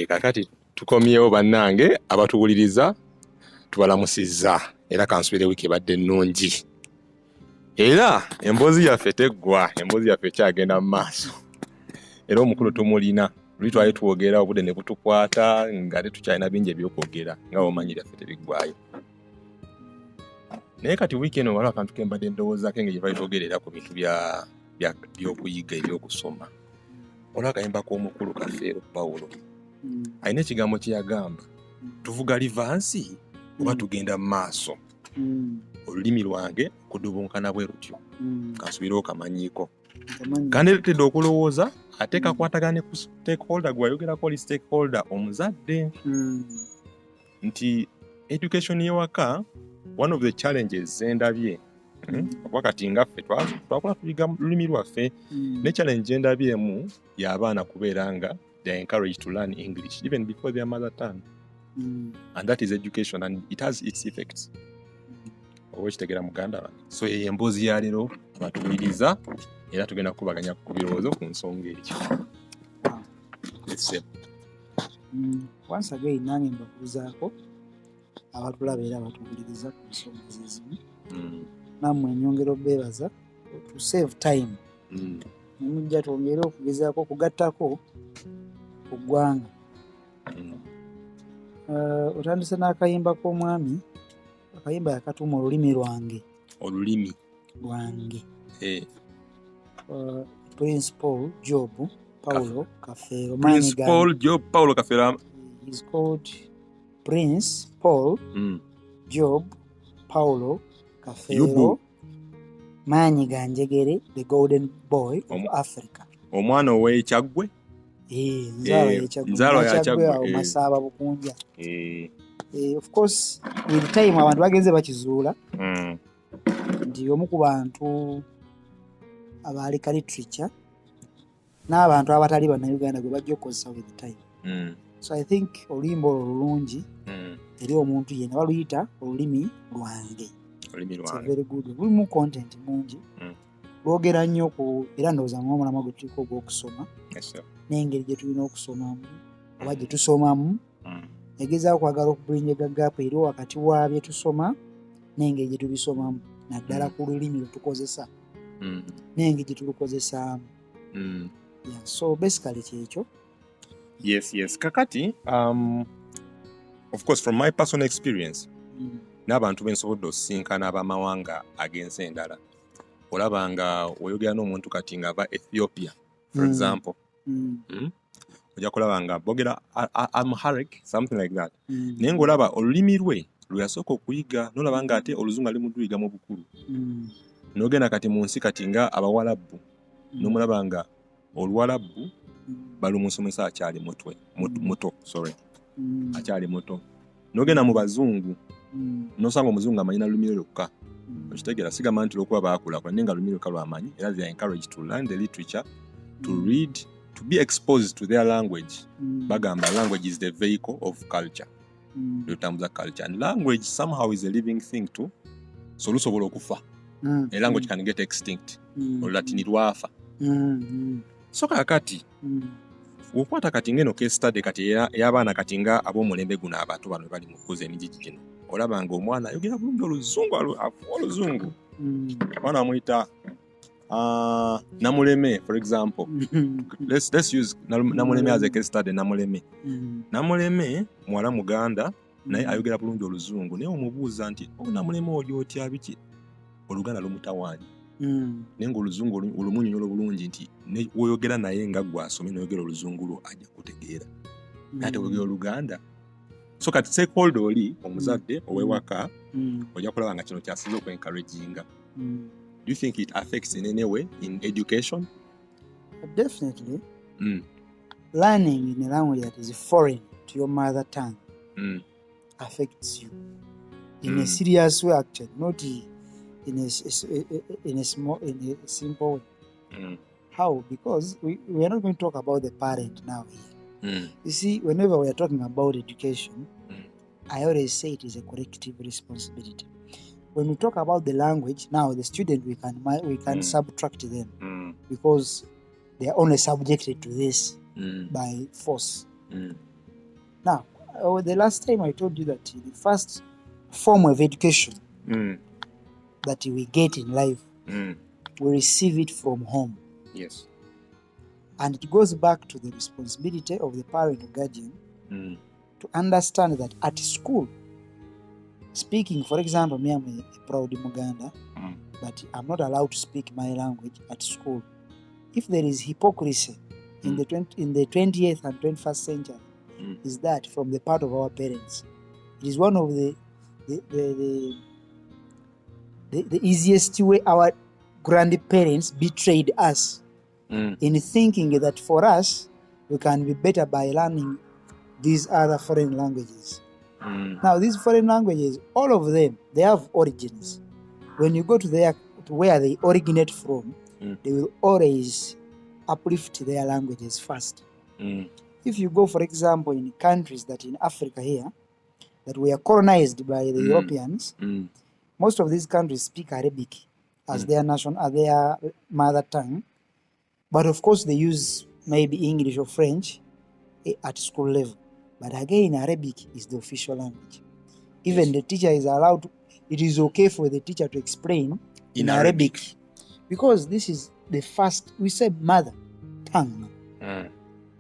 Kakati tukomyewo bannange abatuwuliriza tubalamusizza era kansubire wiiki ebadde ennungi era emboozi yaffe teggwa, emboozi yaffe kyagenda mu maaso era omukulu tumulina luli twali twogera obudde ne butukwata nga tetukyalina bingi ebyokwogera nga omanyi lyaffe tebiggwayo. Naye kati wiiki eno waliwo akantu ke mbadde ndowoozaako engeri gye twali twogerera ku bintu by'okuyiga ebyokusoma. Olwo akayimba k'omukulu Kafeero Pawulo alina ekigambo kye yagamba, tuvuga livansi oba tugenda mu maaso. Olulimi lwange kudubunkana bwe rutyo kansubirewo kamanyiiko kandeetedde okulowooza ate kakwatagane ku stakeholder gwe wayogerako oli stakeholder omuzadde nti education y'ewaka one of the challenges zendabye okuba kati ngaffe twakola tuyiga lulimi lwaffe ne challenge endabyemu y'abaana kubeera nga they are encouraged to learn English even before their mother tongue and that is education and it has its effects. Owekitegera muganda wange. So ye emboozi ya leero batuwuliriza era tugenda kubaganya ku birowoozo ku nsonga ekyo. Once again nange mbabuuzaako abatulaba era batuwuliriza ku nsonga zezimu. Nammwe nyongera obeebaza to save time. Mujja twongere okugezaako okugattako ku ggwanga. Otandise n'akayimba k'omwami. Akayimba yakatuuma olulimi lwange. Olulimi lwange. Prince Paul Job Paulo Kafeero. Prince Paul Job Paulo Kafeero. He's called Prince Paul Job Paulo Kafeero. Maanyi ganjegere, the golden boy of Africa. Omwana ow'Ekyaggwe. Nzalo ya Kyaggwe Masaaba Bukunja. Of course with time abantu bagenze bakizuula nti omu ku bantu abaalika literature n'abantu abatali bannayuganda gwe bajja okukozesa with time. So I think oluyimba olwo lulungi eri omuntu yenna baluyita olulimi lwange. It's very good. Lulimu content mungi lwogera nnyo ku era ndowooza ng'omulamwa gwe tuliko ogw'okusoma n'engeri gye tulina okusomamu oba gye tusomamu egezaako kwagala okubulinga gaapu eri wakati wa bye tusoma n'engeri gye tubisomamu naddala ku lulimi lwe tukozesa n'engeri gye tulukozesaamu. So basically kyekyo. Yes. Kakati of course from my personal experience n'abantu bensobodde osisinkana ab'amawanga ag'ensi endala olaba nga oyogera n'omuntu kati nga aba Ethiopia for example ojja kulaba nga boogera Amharic something like that naye ng'olaba olulimi lwe yasooka okuyiga n'olaba nga ate oluzungu ali mu luyiga mu bukulu n'ogenda kati mu nsi kati nga abawalabu n'omulaba nga oluwalabu balumusomesa akyali muto akyali muto n'ogenda mu bazungu n'osanga omuzungu amanyina lulimi lwokka okitegeera sigamba nti lwokuba baakula naye nga lulimi lwokka lwamanyi era they are encouraged to learn the literature to read to be exposed to their language. Bagamba language is the vehicle of culture. Lutambuza culture and language somehow is a living thing too. So lusobola okufa. A language can get extinct. Olulatini lwafa. So kakati okwata kati ngeno case study kati y'abaana kati nga ab'omulembe guno abato bano bali mu kukuza emijiji gino olaba nga omwana ayogera bulungi oluzungu oluzungu abaana amuyita Namuleme for example. let's use Namuleme as a case study. Namuleme mwala muganda naye ayogera bulungi oluzungu naye omubuuza nti Namuleme oyo otya biki oluganda lumutawaanyi naye ng'oluzungu olumunyonyola bulungi nti woyogera naye nga gwasomye noyogera oluzungu lwo ajja kutegeera ate oyogera oluganda. So kati stakeholder oli omuzadde ow'ewaka ojja kulaba nga kino kyasinze okwencouraginga. Do you think it affects in any way in education? Definitely. Learning in a language that is foreign to your mother tongue affects you in a serious way, actually, not in a simple way. How? Because we are not going to talk about the parent now here. You see, whenever we are talking about education, I always say it is a collective responsibility. When we talk about the language, now the student we can subtract them because they are only subjected to this by force. Now, the last time I told you that the first form of education that we get in life, we receive it from home. Yes. And it goes back to the responsibility of the parent or guardian to understand that at school, speaking, for example, me, I'm a proud Muganda, but I'm not allowed to speak my language at school. If there is hypocrisy in the 20th and 21st century, is that from the part of our parents. It is one of the easiest way our grandparents betrayed us in thinking that for us, we can be better by learning these other foreign languages. Now, these foreign languages, all of them, they have origins. When you go to where they originate from, they will always uplift their languages first. If you go, for example, in countries that in Africa here, that were colonized by the Europeans, most of these countries speak Arabic as their mother tongue. But of course, they use maybe English or French at school level. But again, Arabic is the official language. Even the teacher is allowed to, it is okay for the teacher to explain in Arabic. Because this is the first, we say mother tongue.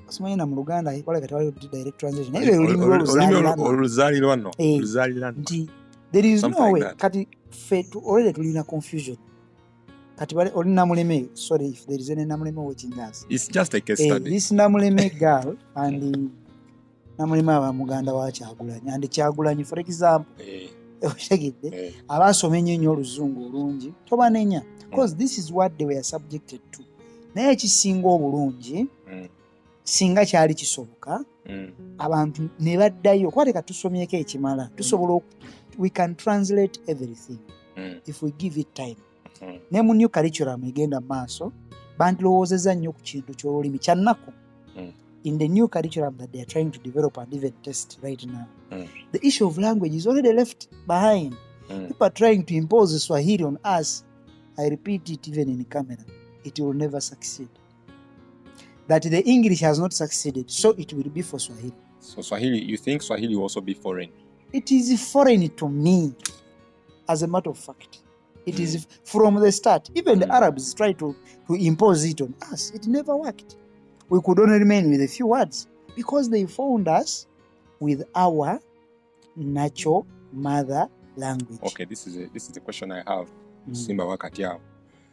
Simanyina mu Luganda ikola katwali direct translation. There is no way. Kati fetu already tulina confusion. Kati wale oli namuleme, sorry if there is any namuleme watching us. It's just a case study. This namuleme girl and namuleme aba Muganda wa Kyagulanyi and Kyagulanyi for example. Oshagidde abasoma ennyo oluzungu olungi tobanenya because this is what they were subjected to. Naye ekisinga obulungi singa kyali kisoboka abantu ne baddayo kuba leka tusomyeko ekimala tusobola we can translate everything if we give it time. Ne mu new curriculum egenda maaso bandilowoozezza nnyo ku kintu ky'olulimi kyannako in the new curriculum that they are trying to develop and even test right now. The issue of language is already left behind. People are trying to impose Swahili on us. I repeat it even in camera. It will never succeed. That the English has not succeeded, so it will be for Swahili. So Swahili, you think Swahili will also be foreign? It is foreign to me, as a matter of fact. It is from the start. Even the Arabs tried to impose it on us. It never worked. We could only remain with a few words because they found us with our natural mother language. Okay, this is the question I have. Simba wakati yao.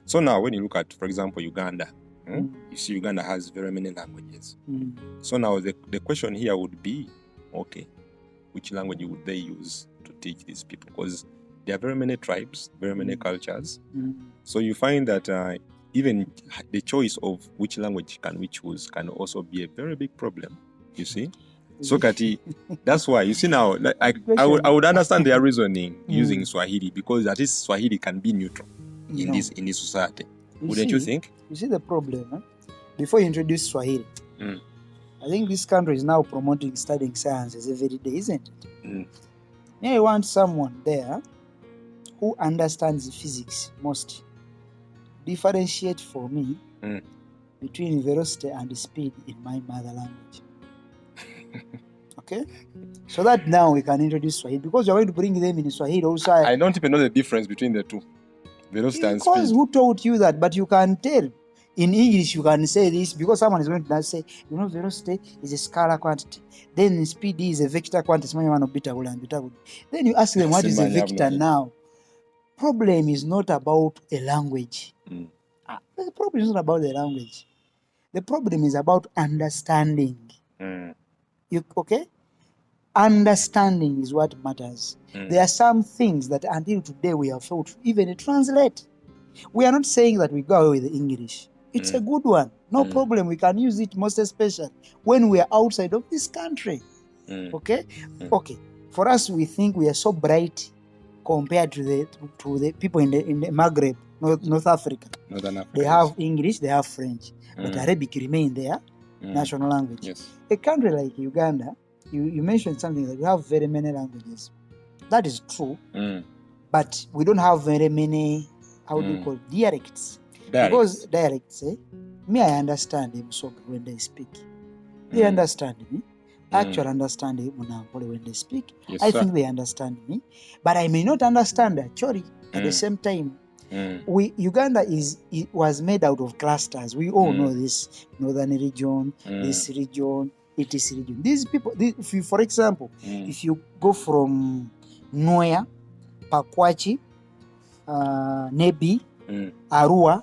So now when you look at, for example, Uganda, you see Uganda has very many languages. So now the question here would be, okay, which language would they use to teach these people? Because there are very many tribes, very many cultures. So you find that even the choice of which language can we choose can also be a very big problem, you see? So Kati, that's why, you see now, I would understand their reasoning using Swahili because at least Swahili can be neutral in this society. Wouldn't you think? You see the problem, before you introduce Swahili, I think this country is now promoting studying sciences every day, isn't it? Now you want someone there who understands physics most. Differentiate for me between velocity and speed in my mother language. Okay? So that now we can introduce Swahili because you're going to bring them in Swahili also. I don't even know the difference between the two. Velocity and speed. Because who taught you that? But you can tell. In English, you can say this because someone is going to say, velocity is a scalar quantity. Then speed is a vector quantity. Then you ask them, what is a vector now? Problem is not about a language. The problem is not about the language. The problem is about understanding. Okay? Understanding is what matters. There are some things that until today we have failed to even translate. We are not saying that we go away with the English. It's a good one. No problem. We can use it most especially when we are outside of this country. Okay? Okay. For us, we think we are so bright compared to the people in the Maghreb, North Africa. They have English, they have French. But Arabic remain their national language. Yes. A country like Uganda, you mentioned something that we have very many languages. That is true. But we don't have very many, how do you call it, dialects. Because dialects, me, I understand them so when they speak. They understand me. actually understand Munampole when they speak. Yes, I sir. think they understand me, but I may not understand Acholi at the same time. Uganda was made out of clusters. We all know this northern region, this region, etc. region. These people, if you, for example, if you go from Noya, Pakwachi, Nebi, Arua,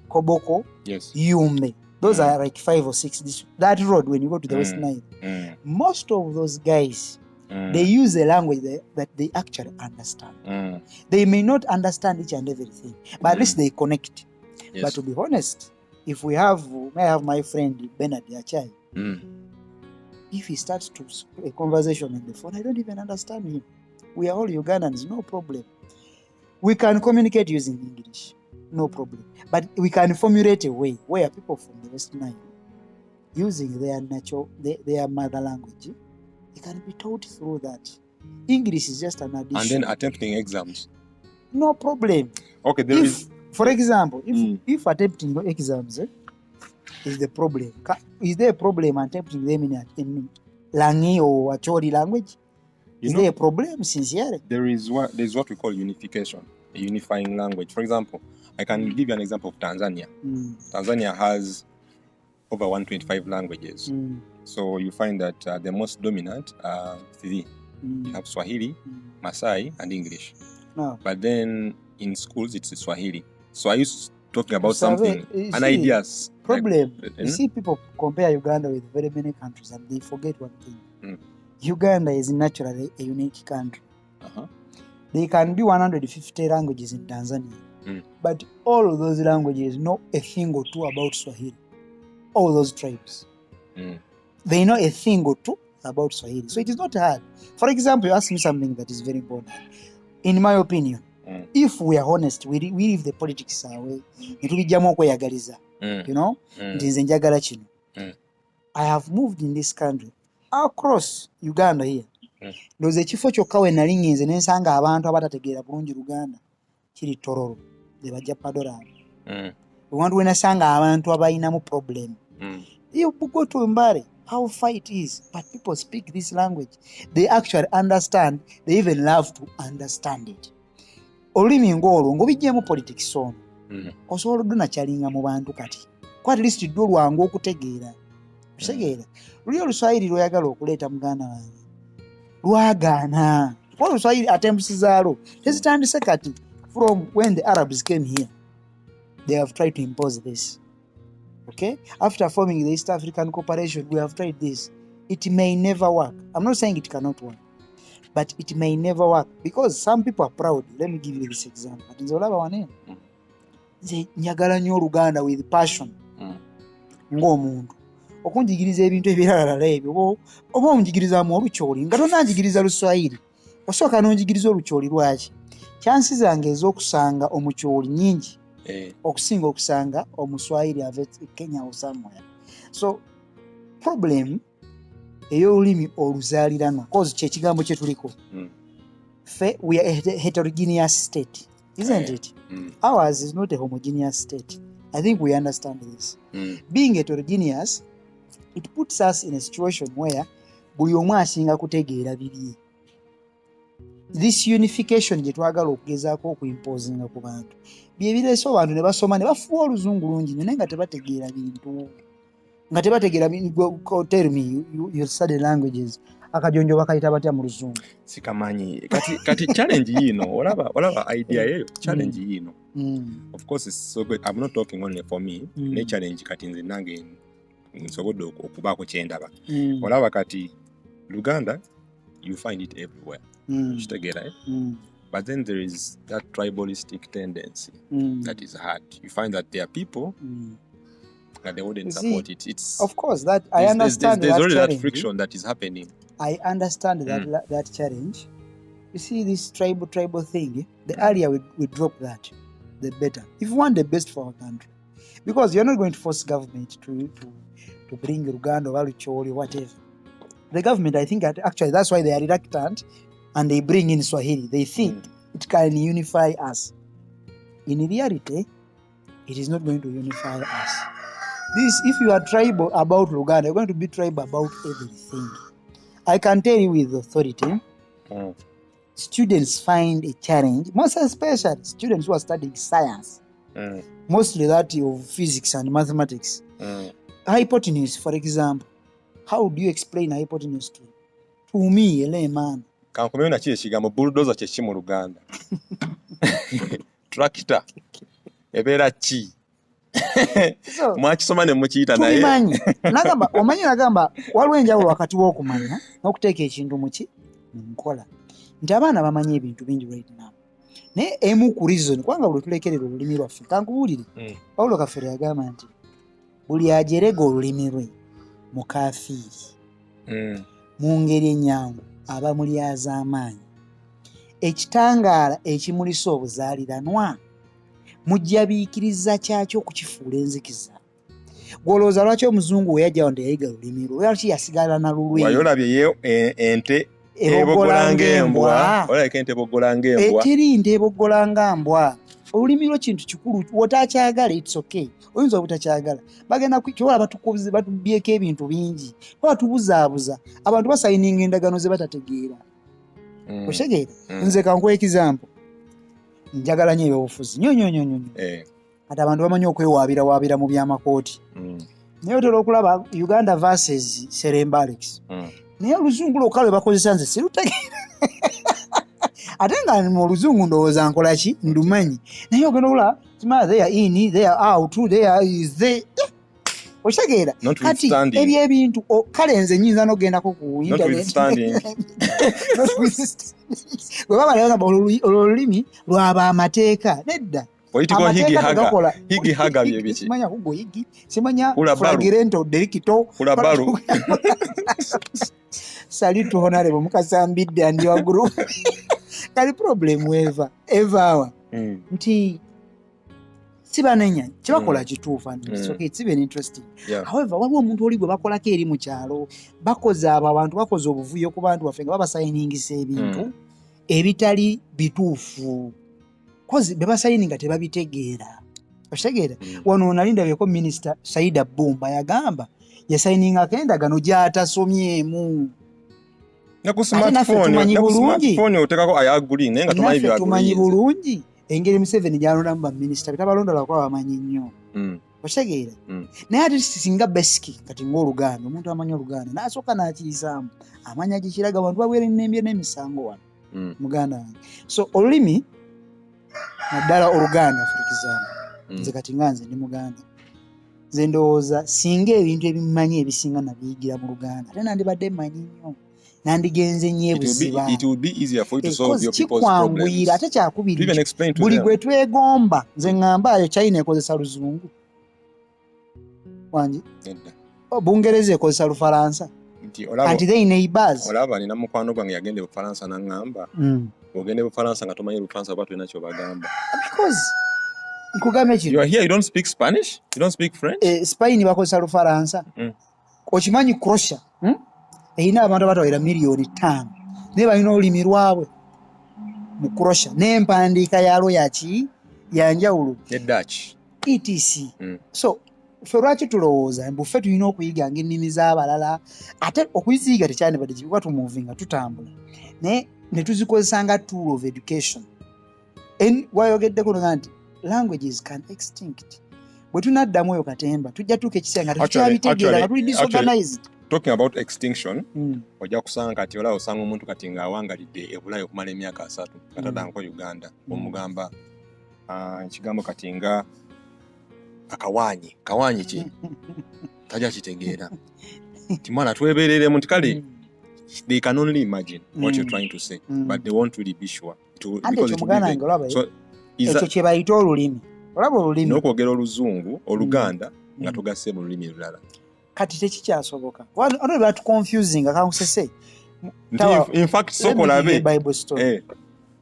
Koboko, Yes. Yumbe. Those are like 5 or 6. That road, when you go to the West Nile, most of those guys, they use a language that they actually understand. They may not understand each and everything, but at least they connect. Yes. But to be honest, if may I have my friend Bernard Yachai, if he starts to a conversation on the phone, I don't even understand him. We are all Ugandans, no problem. We can communicate using English, no problem. But we can formulate a way where people from the West Nile, using their mother language, they can be taught through that. English is just an addition. And then attempting exams. No problem. Okay, for example, if attempting exams is the problem, is there a problem attempting them in Langi or Acholi language? Is there a problem sincerely? There's what we call unification, a unifying language. For example, I can give you an example of Tanzania. Tanzania has over 125 languages. So you find that the most dominant are 3. You have Swahili, Maasai, and English. No. But then in schools, it's Swahili. So I used talking about something, an ideas. Problem. Like, you see, people compare Uganda with very many countries and they forget one thing. Uganda is naturally a unique country. There can be 150 languages in Tanzania, but all of those languages know a thing or two about Swahili. All those tribes, they know a thing or two about Swahili. So it is not hard. For example, you ask me something that is very important. In my opinion, if we are honest, we leave the politics away. You know, I have moved in this country across Uganda here. Ndoze ekifo kyokka we nali ngenze ne nsanga abantu abatategeera bulungi Luganda kiri Tororo ne bajja Padora. Wantu we nasanga abantu abayinamu problem. You go to Mbare, how far it is, but people speak this language. They actually understand. They even love to understand it. Olulimi ng'olwo ng'obijjamu politics ono osobola odduna kyalinga mu bantu kati ko at least ddwo lwangu okutegeera. Otegeera luli Oluswayiri lw'oyagala okuleeta muganda wange lwagaana kuba Oluswayiri attempts zaalo tezitandise kati. From when the Arabs came here, they have tried to impose this. Okay? After forming the East African Cooperation, we have tried this. It may never work. I'm not saying it cannot work, but it may never work because some people are proud. Let me give you this example. Nze njagala nnyo Oluganda with passion ng'omuntu okunjigiriza ebintu ebirala ebyo oba onjigirizamu Olukyoli nga tonanjigiriza Luswayiri osooka n'onjigiriza Olukyoli lwaki? Chansi zange ez'okusanga Omukyoli nyingi okusinga okusanga Omuswayiri ava Kenya or somewhere. So problem ey'olulimi oluzaaliranwa cause kye kigambo kye tuliko. We are a heterogeneous state, isn't it? Ours is not a homogeneous state. I think we understand this. Being heterogeneous, it puts us in a situation where buli omu asinga kutegeera bibye. This unification gye twagala okugezaako okuimposinga ku bantu bye bireese abantu ne basoma ne bafuwa Oluzungu lungi naye nga tebategeera bintu. Nga tebategeera tell me you study languages akajonjo bakayita batya mu Luzungu sikamanyi kati challenge yino olaba idea yeyo challenge yino. Of course it's so good. I'm not talking only for me. Ne challenge kati nze nange nsobodde okubaako kyendaba. Olaba kati Luganda you find it everywhere. But then there is that tribalistic tendency that is hard. You find that there are people that they wouldn't support it. It's of course that I understand. There's already that friction that is happening. I understand that challenge. You see this tribal thing. The earlier we drop that, the better. If we want the best for our country, because you're not going to force government to bring Uganda or Lucholi or whatever. The government, I think, actually that's why they are reluctant. And they bring in Swahili. They think it can unify us. In reality, it is not going to unify us. If you are tribal about Luganda, you're going to be tribal about everything. I can tell you with authority, students find a challenge, most especially students who are studying science, mostly that of physics and mathematics. Hypotenuse, for example, how do you explain hypotenuse to me, a layman? Kankumena kye kigambo bulldozer kye ki mu Luganda? Tractor. Ebeera ki? So, mwakisoma ne mukiyita naye. Tubimanyi. Nagamba, omanyi nagamba, waliwo enjawulo wakati w'okumanya n'okuteeka ekintu mu nkola. Nti abaana bamanyi ebintu bingi right now. Naye emu ku reason, kubanga buli tulekerera olulimi lwaffe, kankubuulire. Pawulo Kafere yagamba nti buli ajerega olulimi lwe mukaafiiri. Mu ngeri ennyangu aba mulyaza amaanyi. Ekitangaala ekimulisa obuzaaliranwa mujjabiikiriza kyakyo okukifuula enzikiza. Gw'olowooza lwaki omuzungu we yajja wano teyayiga lulimi lwe? Lwaki yasigala na lulwe? Wayolabye ye ente eboggola ng'embwa. Olabika ente eboggola ng'embwa. Eteri nte eboggola nga mbwa. Olulimi lwo kintu kikulu. Wotaakyagala, it's okay. Oyinza obutakyagala. Bagenda kyobola batubyeko ebintu bingi. Batubuzaabuza. Abantu basayininga endagano ze batategeera. Otegeera? Nze kankuwa example. Njagala nnyo ebyobufuzi. Nnyo. Ate abantu bamanyi okwewaabira mu byamakooti. Naye otera okulaba Uganda versus Sseremba Alex. Naye oluzungu lwokka lwe bakozesa nze sirutegeera. Ate nga mu luzungu ndowooza nkola ki? Ndumanyi. Naye ogenda okulaba they are in, they are out, they are is they. Otegeera? Kati ebyo ebintu kale nze nnyinza n'ogendako ku internet. Bwe baba nagamba olulimi lwaba amateeka. Nedda. Higi haga bye biki? Simanya hugo higi. Simanya flagrento delicto. Ulabaru. Salute honorable mukasambidde and your group. Kali problem ever. Nti sibanenya kibakola kituufu and it's okay, it's even interesting. However, waliwo omuntu oli gwe bakolako eri mu kyalo bakoze abantu bakoze obuvuyo ku bantu baffe nga babasayiningisa ebintu ebitali bituufu. Kozi be basayininga tebabitegeera. Okitegeera? Wano nalindabyeko Minisita Saida Bumba yagamba yasayininga endagaano gy'atasomyemu. Na ku smartphone otekako I agree naye nga tumanyi bya tumanyi bulungi engeri Museveni gy'alondamu baminisita bitabalondala kwa bamanyi nnyo. Okitegeera? Naye ate singa basic kati ng'Oluganda omuntu amanyi Oluganda n'asooka n'akiyisaamu amanya gikiraga abantu baweera ennembye n'emisango wano Muganda wange. So olulimi naddala Oluganda for example. Nze kati nga nze ndi Muganda. Nze ndowooza singa ebintu ebimanyi ebisinga nabiyigira mu Luganda ate nandibadde mmanyi nnyo. Nandigenze nyebuziba. It would be easier for you to solve your people's problems. Ate kyakubiri. Buli gwe twegomba. Nze ngamba ayo China ekozesa Luzungu. Wanji? Bungereza ekozesa Lufalansa. Anti they neighbors. Olaba nina mukwano gwange yagenda e Bufalansa n'angamba. Ogende e Bufalansa nga tomanyi Lufalansa oba tulina ky'obagamba. Because nkugambye kino. You are here, you don't speak Spanish? You don't speak French? Spain bakozesa Lufalansa. Okimanyi Croatia? Eyina abantu abatawera miliyoni 5 naye balina olulimi lwabwe mu Croatia n'empandiika yalwo yanjawulo Dutch etc. So ffe lwaki tulowooza mbu ffe tulina okuyiga ng'ennimi z'abalala ate okuziyiga tekyandibadde kibi kuba tumuvinga tutambula naye ne tuzikozesa nga tool of education. Wayogeddeko nti languages can extinct. Bwe tunaddamu oyo katemba tujja tuuka ekiseera nga tukyabitegeera nga tuli disorganized. Talking about extinction, ojja kusanga kati olaba osanga omuntu kati ng'awangalidde e Bulaaya okumala emyaka 3 kataddanko Uganda omugamba ekigambo kati nga kawaanyi ki tajja kitegeera timwana twebereremu nti kale they can only imagine what you're trying to say but they won't really be sure because ekyo kye bayita olulimi. Olaba olulimi n'okwogera Oluzungu Oluganda nga tugasse mu lulimi lulala kati tekikyasoboka. Wano batu confusing akankusese. In fact, so kolabe Bible story.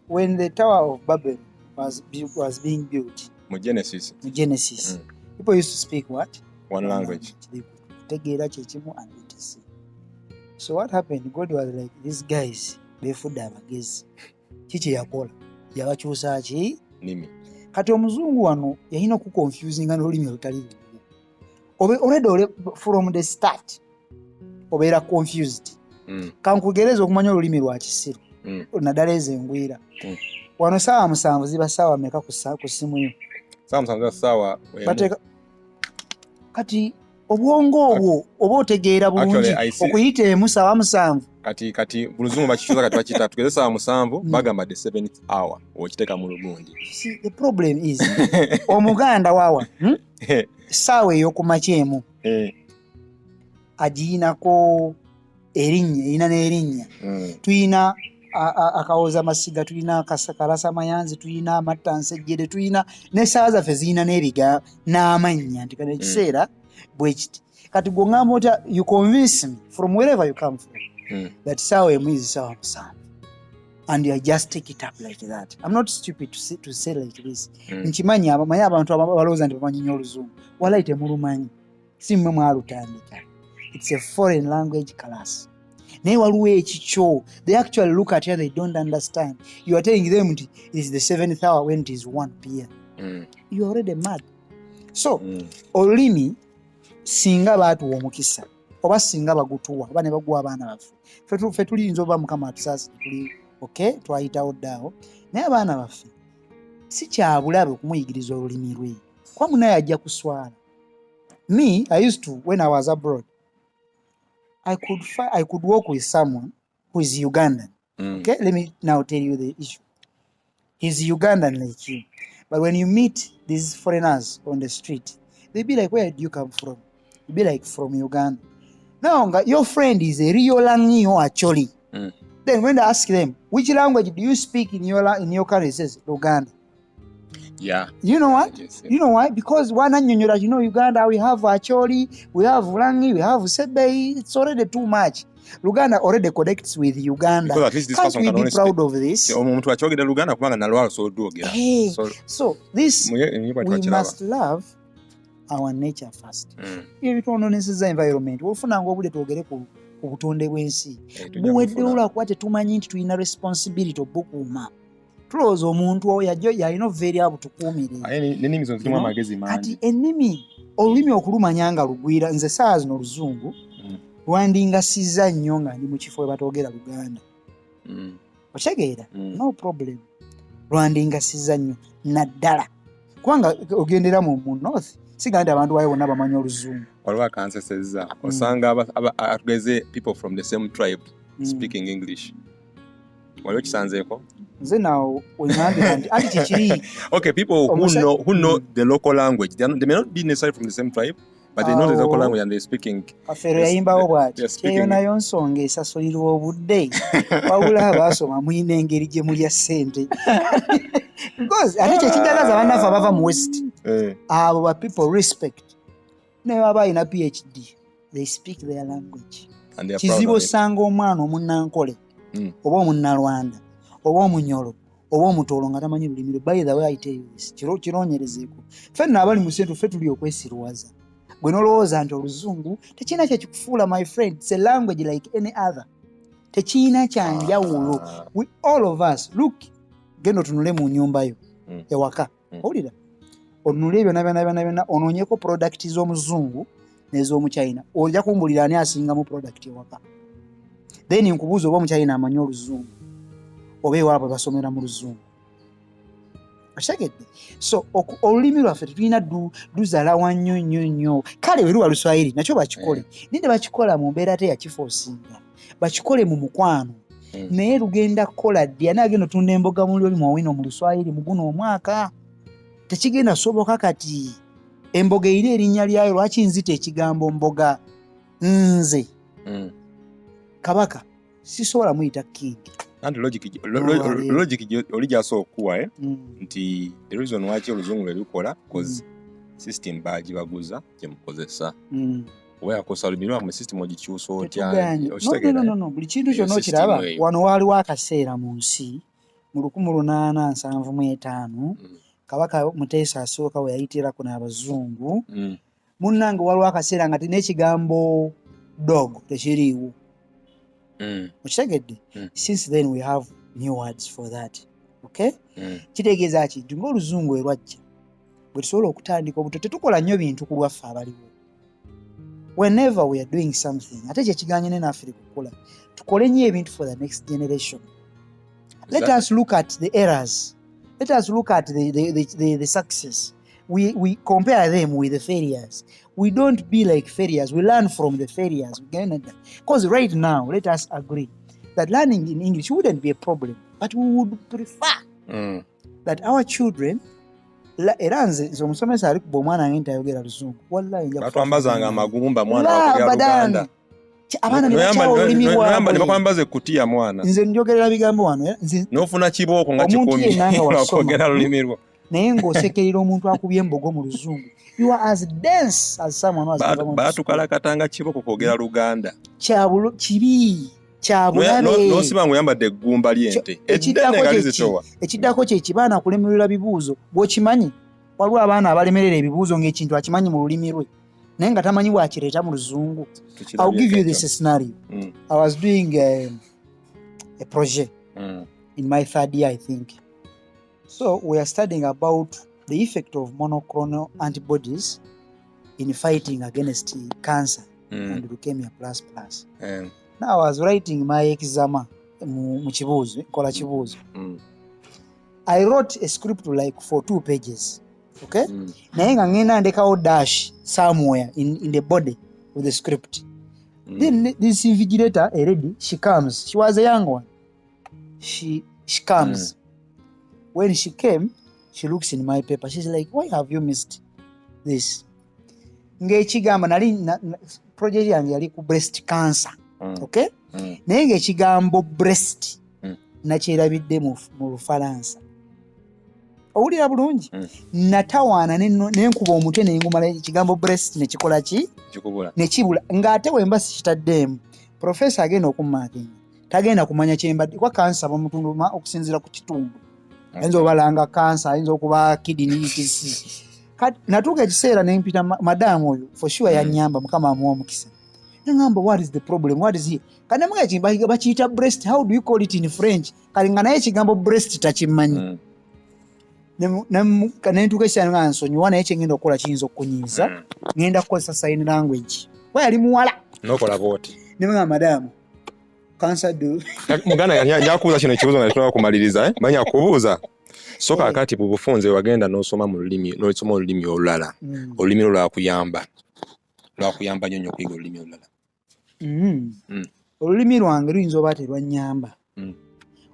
When the Tower of Babel was being built. Mu Genesis. People used to speak what? One language. Tegeera kyekimu and etc. So what happened? God was like, these guys beefudde amagezi. Kiki yakola? Yabakyusa ki? Nimi. Kati omuzungu wano yalina ku confusing n'olulimi olutali already from the start obeera confused. kankugereza okumanya olulimi lwa kisiru naddala ezo engwira wano saawa 7 ziba saawa meka ku simu yo kati obwongo obwo oba otegeera bulungi okuyita emu saawa 7 kati buluzungu bakikyusa kati bakiyita tugeze saawa 7 bagamba the 7th hour okiteeka mu lugundi. The problem is omuganda wawa saawa ey'okumakya emu agiyinako erinnya erina n'erinnya tuyina akawoza masiga tuyina kalasa mayanzi tuyina amattansejjere tuyina n'essaawa zaffe ziyina n'ebiga n'amannya nti kano ekiseera bwekiti kati gwe ngamba otya you convince me from wherever you come from that saawa emu is saawa 7 and I just take it up like that. I'm not stupid to say like this. Nkimanyi abamanyi abantu abalowooza nti bamanyi nnyo oluzungu walayi temulumanyi si mmwe mwalutandika. It's a foreign language class. Naye waliwo ekikyo. They actually look at you, they don't understand. You are telling them it is the 7th hour when it is 1 p.m. You are already mad. So, olulimi singa baatuwa omukisa oba singa bagutuwa oba ne baguwa abaana baffe. Ffe tuliyinza oba Mukama atusaasire tuli okay twayitawo ddaawo naye abaana baffe si kyabulabe okumuyigiriza olulimi lwe kwa munaye ajja kuswala. Me, I used to, when I was abroad, I could work with someone who is Ugandan. Okay, let me now tell you the issue. He's Ugandan like you, but when you meet these foreigners on the street, they'll be like, "Where do you come from?" You'll be like, "From Uganda." Now, your friend is a Rio Langio actually. Then when they ask them, "Which language do you speak in your country?" He says, "Uganda." Yeah. You know what? Yes, yeah. You know why? Because one anyonyola, Uganda, we have Acholi, we have Ulangi, we have Sebei. It's already too much. Uganda already connects with Uganda. Because at least this Can't we be proud of this? So this we must love our nature first. If you don't know environment, we'll find out to get ku butonde bwensi. Buwedde olwakuba tetumanyi nti tulina responsibility obukuuma. Tulowooza omuntu oyo yalina oveeri abo tukuumire. Kati ennimi olulimi okulumanya nga lugwira nze saa zino oluzungu lwandingasiza nnyo nga ndi mu kifo we batoogera Luganda. Okitegeera? No problem. Lwandingasiza nnyo naddala kubanga ogendera mu north siga nti abantu bayo bonna bamanyi oluzungu. Waliwo akansesezza osanga atugeze people from the same tribe speaking English. Waliwo kisanzeeko? Nze now anti kikiri. Okay, people who know the local language, they may not be necessarily from the same tribe, but they know the local language and they're speaking. Afero yayimbawo bw'ati eyo nayo nsonga esasulirwa obudde wabula abaasoma mulina engeri gye mulya ssente. Because ate kyekijagaza bannaffe abava mu west abo ba people respect naye baba alina PhD they speak their language. Kizibu osanga omwana omunnankole oba omunnalwanda oba omunyolo oba omutolo nga tamanyi lulimi lwe. By the way I tell you this kironyerezeeko ffenna abali mu sente ffe tuli okwesirwaza. Gwe nolowooza nti oluzungu tekirina kyekikufuula my friend. It's a language like any other. Tekirina kyanjawulo. We all of us look genda otunule mu nnyumba yo ewaka owulira onunule byonna onoonyeko product z'omuzungu n'ez'omuchina ojja kumbulira ani asingamu product ewaka. Then nkubuuza oba omuchina amanyi oluzungu oba ewaabwe basomera mu luzungu. Okitegedde? So olulimi lwaffe tetulina luzalawa nnyo. Kale bwe luba Luswayiri nakyo bakikole naye bakikola mu mbeera te yakifoosinga bakikole mu mukwano. Naye lugenda kukola ddi ani agenda otunda emboga mu lulimi owino mu Luswayiri mu guno omwaka? Tekigenda soboka. Kati emboga erina erinnya lyayo. Lwaki nzita ekigambo mboga? Nze Kabaka sisobola muyita king. And logic oli gy'asooka okuwa nti the reason waki oluzungu lwe lukola because system bagibaguza gye mukozesa. Oba yakosa olulimi lwammwe system ogikyusa otya? No, buli kintu kyonna okiraba. Wano waaliwo akaseera mu nsi mu 1875 Kabaka Muteesa asooka we yayitirako n'Abazungu. Munnange waliwo akaseera nga n'ekigambo dog tekiriiwo. Okitegedde? Since then we have new words for that. Okay? Kitegeeza ki nti ng'oluzungu we lwajja bwe tusobola okutandika obuto tetukola nnyo bintu ku lwaffe abaliwo. whenever we are doing something, ate kyekiganye ne naffe kukola tukole nnyo ebintu for the next generation. Let us look at the errors. Let us look at the success. We compare them with the failures. We don't be like failures. We learn from the failures. Because right now, let us agree that learning in English wouldn't be a problem, but we would prefer that our children era nze omusomesa ali kuba omwana wange ntayogera Luzungu wallahi batwambazanga amagumba mwana wakugera Luganda abaana ne bakyawa olulimi lwabwe bakwambaze kutiya mwana nze njogerera bigambo wano n'ofuna kibooko nga 10 wakogera lulimi lwo naye ng'osekerera omuntu akubye embogo mu Luzungu. You are as dense as someone who has never batukalakatanga kibooko kwogera Luganda kyabulo kibi kyabulabe n'osiba ng'oyambadde eggumba ly'ente eddene nga lizitowa. Ekiddako kye kibaana kulemerera bibuuzo bw'okimanyi waliwo abaana abalemerera ebibuuzo ng'ekintu akimanyi mu lulimi lwe naye nga tamanyi bwakireeta mu Luzungu. I'll give you this scenario. I was doing a project in my 3rd year, I think. So we are studying about the effect of monoclonal antibodies in fighting against cancer and leukemia plus. Now I was writing my exam mu kibuuzo, kola kibuuzo. I wrote a script like for 2 pages. Okay? Naye nga ngenda ndekawo dash somewhere in the body of the script. Then this invigilator, a lady, she comes. She was a young one. She comes. When she came, she looks in my paper. She's like, why have you missed this? Ng'ekigamba nali project yange yali ku breast cancer. Okay? Naye ng'ekigambo breast nakyerabidde mu Lufalansa. Owulira bulungi? Natawaana n'enkuba omutwe ne ngumala ekigambo breast ne kikola ki? Ne kibula. Ng'ate wemba sikitaddeemu. Professor agenda okumaakinga. Tagenda kumanya kyembadde. Kwa kansa bamutunduma okusinziira ku kitundu. Ayinza obalanga kansa, ayinza okuba kidney etc. Natuuka ekiseera ne mpita madamu oyo for sure yannyamba mukama amuwa omukisa. Ngamba what is the problem? What is he? Kana mga chimba bakiyita breast. How do you call it in French? Kali nga naye ekigambo breast takimanyi. Nentuuka ekiseera nga nsonyiwa naye kyengenda okukola kiyinza okukunyiiza. Ngenda kukozesa sign language. Bwe yali muwala. N'okola bw'oti. Ne mga madamu. Cancer do. Muganda yakubuuza kino ekibuuzo nga tetulaba kumaliriza. Manya kubuuza. So kakati mu bufunze wagenda n'osoma mu lulimi n'osoma olulimi olulala. Olulimi lwakuyamba. Lwakuyamba nnyo okuyiga olulimi olulala. Olulimi lwange luyinza oba terwannyamba.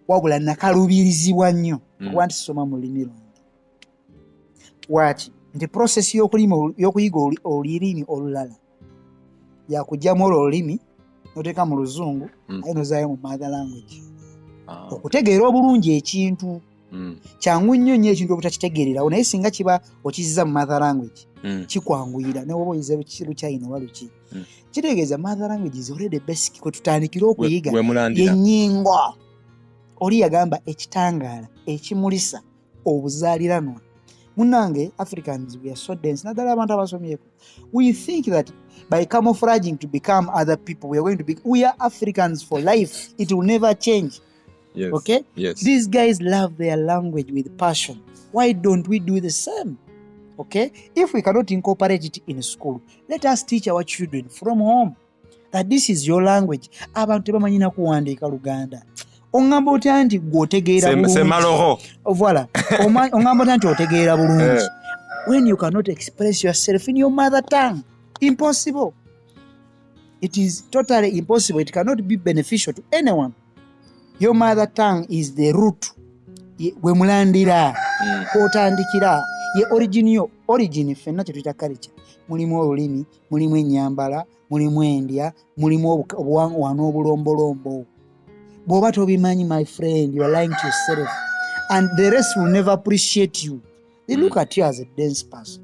Wabula nakalubirizibwa nnyo okuba nti soma mu lulimi lwange. Lwaki? Nti process y'okuyiga olulimi olulala yakugyamu olulimi noteeka mu Luzungu aye nozaayo mu mother language. Okutegeera obulungi ekintu kyangu nnyo ekintu obutakitegeerera naye singa kiba okiziza mu mother language kikwanguyira ne woba oyize Luchina oba luki. Kitegeeza mother language is already basic kwe tutandikira okuyiga yennyingo. Oli yagamba ekitangaala ekimulisa obuzaaliranwa. Munange Africans we are so dense. Naddala abantu abasomyeko. We think that by camouflaging to become other people we are going to be. We are Africans for life. It will never change. Yes. Okay? Yes. These guys love their language with passion. Why don't we do the same? Okay? If we cannot incorporate it in school, let us teach our children from home that this is your language. Abantu tebamanyi na kuwandiika Luganda. Ongamba otya nti gwotegeera bulungi. Semaloho. Voilà. Ongamba otya nti otegeera bulungi. When you cannot express yourself in your mother tongue. Impossible. It is totally impossible. It cannot be beneficial to anyone. Your mother tongue is the root. We mulandira. Kwotandikira. Ye origin fenna kyetuyita culture. Mulimu olulimi, mulimu ennyambala, mulimu endya, mulimu obuwangwa n'obulombolombo. Bw'oba tobimanyi, my friend, you are lying to yourself. And the rest will never appreciate you. They look at you as a dense person.